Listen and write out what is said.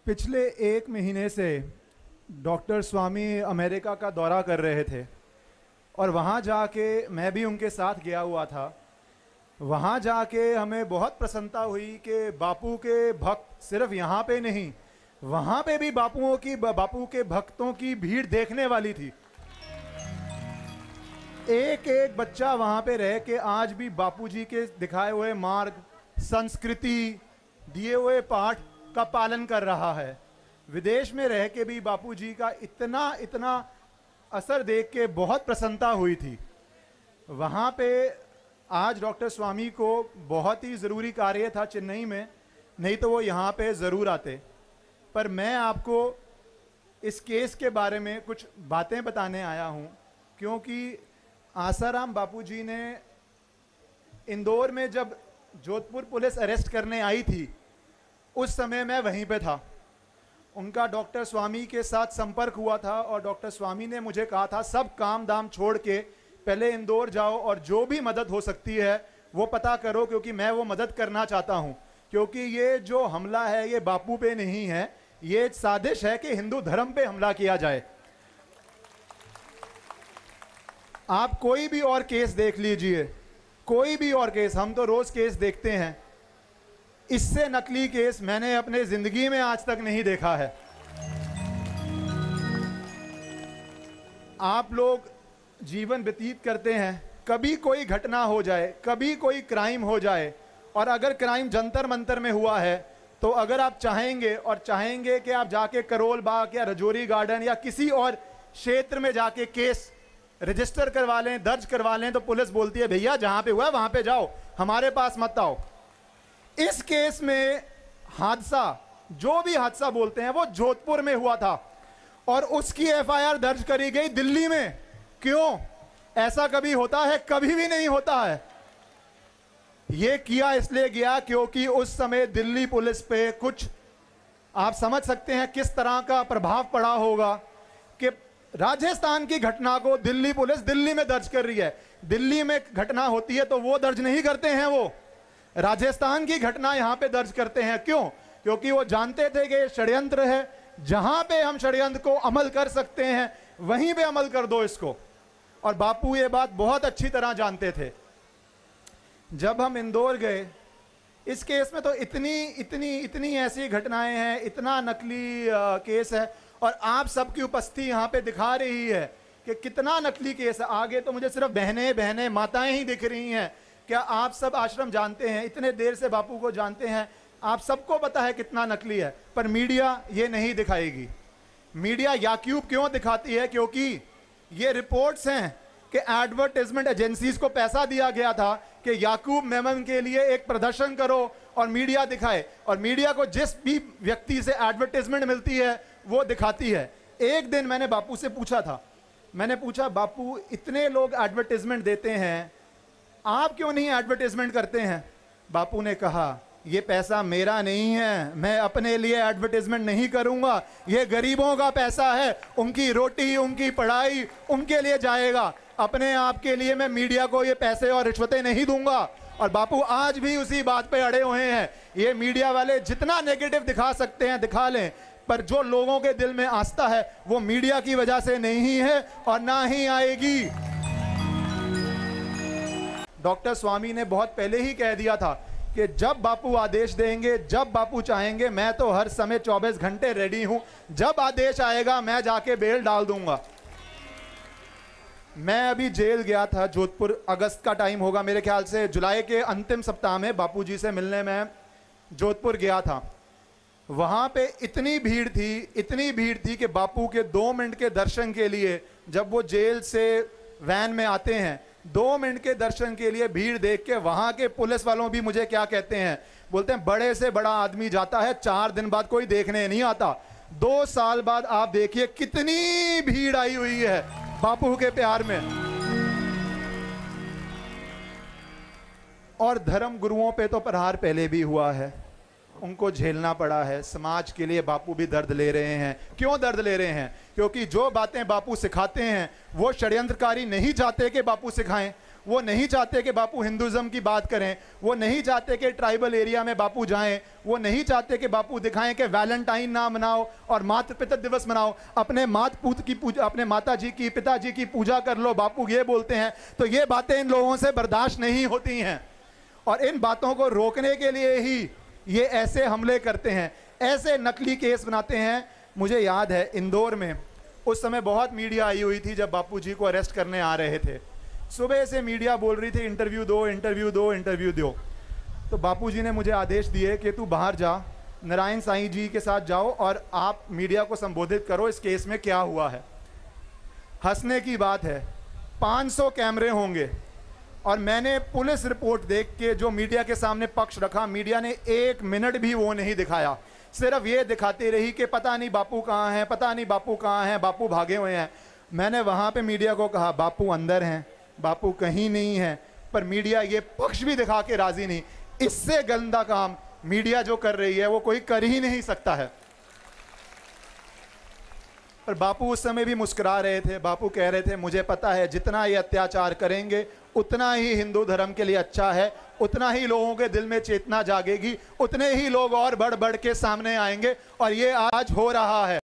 पिछले 1 महीने से डॉक्टर स्वामी अमेरिका का दौरा कर रहे थे और वहाँ जाके मैं भी उनके साथ गया हुआ था। वहाँ जाके हमें बहुत प्रसन्नता हुई कि बापू के भक्त सिर्फ यहाँ पे नहीं, वहाँ पे भी बापू के भक्तों की भीड़ देखने वाली थी। एक एक बच्चा वहाँ पे रह के आज भी बापूजी के दिखाए हुए मार्ग, संस्कृति, दिए हुए पाठ का पालन कर रहा है। विदेश में रह के भी बापूजी का इतना असर देख के बहुत प्रसन्नता हुई थी। वहाँ पे आज डॉक्टर स्वामी को बहुत ही ज़रूरी कार्य था चेन्नई में, नहीं तो वो यहाँ पे ज़रूर आते। पर मैं आपको इस केस के बारे में कुछ बातें बताने आया हूँ, क्योंकि आसाराम बापूजी ने इंदौर में जब जोधपुर पुलिस अरेस्ट करने आई थी, उस समय मैं वहीं पे था। उनका डॉक्टर स्वामी के साथ संपर्क हुआ था और डॉक्टर स्वामी ने मुझे कहा था सब काम दाम छोड़ के पहले इंदौर जाओ और जो भी मदद हो सकती है वो पता करो, क्योंकि मैं वो मदद करना चाहता हूँ। क्योंकि ये जो हमला है ये बापू पे नहीं है, ये साजिश है कि हिंदू धर्म पे हमला किया जाए। आप कोई भी और केस देख लीजिए, कोई भी और केस, हम तो रोज केस देखते हैं, इससे नकली केस मैंने अपने जिंदगी में आज तक नहीं देखा है। आप लोग जीवन व्यतीत करते हैं, कभी कोई घटना हो जाए, कभी कोई क्राइम हो जाए, और अगर क्राइम जंतर मंतर में हुआ है तो अगर आप चाहेंगे कि आप जाके करोल बाग या रजौरी गार्डन या किसी और क्षेत्र में जाके केस रजिस्टर करवा लें, दर्ज करवा लें, तो पुलिस बोलती है भैया जहां पे हुआ है वहां पे जाओ, हमारे पास मत आओ। इस केस में हादसा, जो भी हादसा बोलते हैं, वो जोधपुर में हुआ था और उसकी एफआईआर दर्ज करी गई दिल्ली में। क्यों? ऐसा कभी होता है? कभी भी नहीं होता है। यह किया इसलिए गया क्योंकि उस समय दिल्ली पुलिस पे कुछ, आप समझ सकते हैं किस तरह का प्रभाव पड़ा होगा कि राजस्थान की घटना को दिल्ली पुलिस दिल्ली में दर्ज कर रही है। दिल्ली में घटना होती है तो वो दर्ज नहीं करते हैं, वो राजस्थान की घटना यहां पे दर्ज करते हैं। क्यों? क्योंकि वो जानते थे कि ये षड्यंत्र है, जहां पे हम षड्यंत्र को अमल कर सकते हैं वहीं पे अमल कर दो इसको। और बापू ये बात बहुत अच्छी तरह जानते थे। जब हम इंदौर गए, इस केस में तो इतनी ऐसी घटनाएं हैं, इतना नकली केस है, और आप सबकी उपस्थिति यहाँ पे दिखा रही है कि कितना नकली केस है। आगे तो मुझे सिर्फ बहनें माताएं ही दिख रही हैं। क्या आप सब आश्रम जानते हैं, इतने देर से बापू को जानते हैं, आप सबको पता है कितना नकली है, पर मीडिया ये नहीं दिखाएगी। मीडिया याक्यूब क्यों दिखाती है? क्योंकि ये रिपोर्ट्स हैं कि एडवर्टाइजमेंट एजेंसीज को पैसा दिया गया था कि याकूब मेमन के लिए एक प्रदर्शन करो और मीडिया दिखाए, और मीडिया को जिस भी व्यक्ति से एडवर्टाइजमेंट मिलती है वो दिखाती है। एक दिन मैंने बापू से पूछा था, मैंने पूछा बापू इतने लोग एडवर्टाइजमेंट देते हैं, आप क्यों नहीं एडवर्टाइजमेंट करते हैं? बापू ने कहा ये पैसा मेरा नहीं है, मैं अपने लिए एडवर्टाइजमेंट नहीं करूंगा, ये गरीबों का पैसा है, उनकी रोटी, उनकी पढ़ाई, उनके लिए जाएगा, अपने आप के लिए मैं मीडिया को ये पैसे और रिश्वतें नहीं दूंगा। और बापू आज भी उसी बात पे अड़े हुए हैं। ये मीडिया वाले जितना नेगेटिव दिखा सकते हैं दिखा लें, पर जो लोगों के दिल में आस्था है वो मीडिया की वजह से नहीं है और ना ही आएगी। डॉक्टर स्वामी ने बहुत पहले ही कह दिया था कि जब बापू आदेश देंगे, जब बापू चाहेंगे, मैं तो हर समय 24 घंटे रेडी हूं, जब आदेश आएगा मैं जाके बेल डाल दूंगा। मैं अभी जेल गया था जोधपुर, अगस्त का टाइम होगा मेरे ख्याल से, जुलाई के अंतिम सप्ताह में बापूजी से मिलने में जोधपुर गया था। वहां पे इतनी भीड़ थी कि बापू के 2 मिनट के दर्शन के लिए, जब वो जेल से वैन में आते हैं, 2 मिनट के दर्शन के लिए भीड़ देख के वहां के पुलिस वालों भी मुझे क्या कहते हैं, बोलते हैं बड़े से बड़ा आदमी जाता है, 4 दिन बाद कोई देखने नहीं आता। 2 साल बाद आप देखिए कितनी भीड़ आई हुई है बापू के प्यार में। और धर्म गुरुओं पे तो प्रहार पहले भी हुआ है, उनको झेलना पड़ा है। समाज के लिए बापू भी दर्द ले रहे हैं। क्यों दर्द ले रहे हैं? क्योंकि जो बातें बापू सिखाते हैं वो षड्यंत्रकारी नहीं चाहते कि बापू सिखाएं, वो नहीं चाहते कि बापू हिंदुज्म की बात करें, वो नहीं चाहते कि ट्राइबल एरिया में बापू जाएं, वो नहीं चाहते कि बापू दिखाएं कि वैलेंटाइन ना मनाओ और मातृ पिता दिवस मनाओ, अपने मात पूत की पूजा, अपने माता जी की पिताजी की पूजा कर लो, बापू ये बोलते हैं। तो ये बातें इन लोगों से बर्दाश्त नहीं होती हैं और इन बातों को रोकने के लिए ही ये ऐसे हमले करते हैं, ऐसे नकली केस बनाते हैं। मुझे याद है इंदौर में उस समय बहुत मीडिया आई हुई थी जब बापू जी को अरेस्ट करने आ रहे थे। सुबह से मीडिया बोल रही थी इंटरव्यू दो, इंटरव्यू दो, इंटरव्यू दो। तो बापू जी ने मुझे आदेश दिए कि तू बाहर जा, नारायण साईं जी के साथ जाओ और आप मीडिया को संबोधित करो, इस केस में क्या हुआ है। हंसने की बात है, 500 कैमरे होंगे और मैंने पुलिस रिपोर्ट देख के जो मीडिया के सामने पक्ष रखा, मीडिया ने 1 मिनट भी वो नहीं दिखाया, सिर्फ ये दिखाती रही कि पता नहीं बापू कहाँ हैं, पता नहीं बापू कहाँ हैं, बापू भागे हुए हैं। मैंने वहाँ पे मीडिया को कहा बापू अंदर हैं, बापू कहीं नहीं है, पर मीडिया ये पक्ष भी दिखा के राजी नहीं। इससे गंदा काम मीडिया जो कर रही है वो कोई कर ही नहीं सकता है। पर बापू उस समय भी मुस्कुरा रहे थे, बापू कह रहे थे मुझे पता है जितना ये अत्याचार करेंगे उतना ही हिंदू धर्म के लिए अच्छा है, उतना ही लोगों के दिल में चेतना जागेगी, उतने ही लोग और बढ़ बढ़ के सामने आएंगे और ये आज हो रहा है।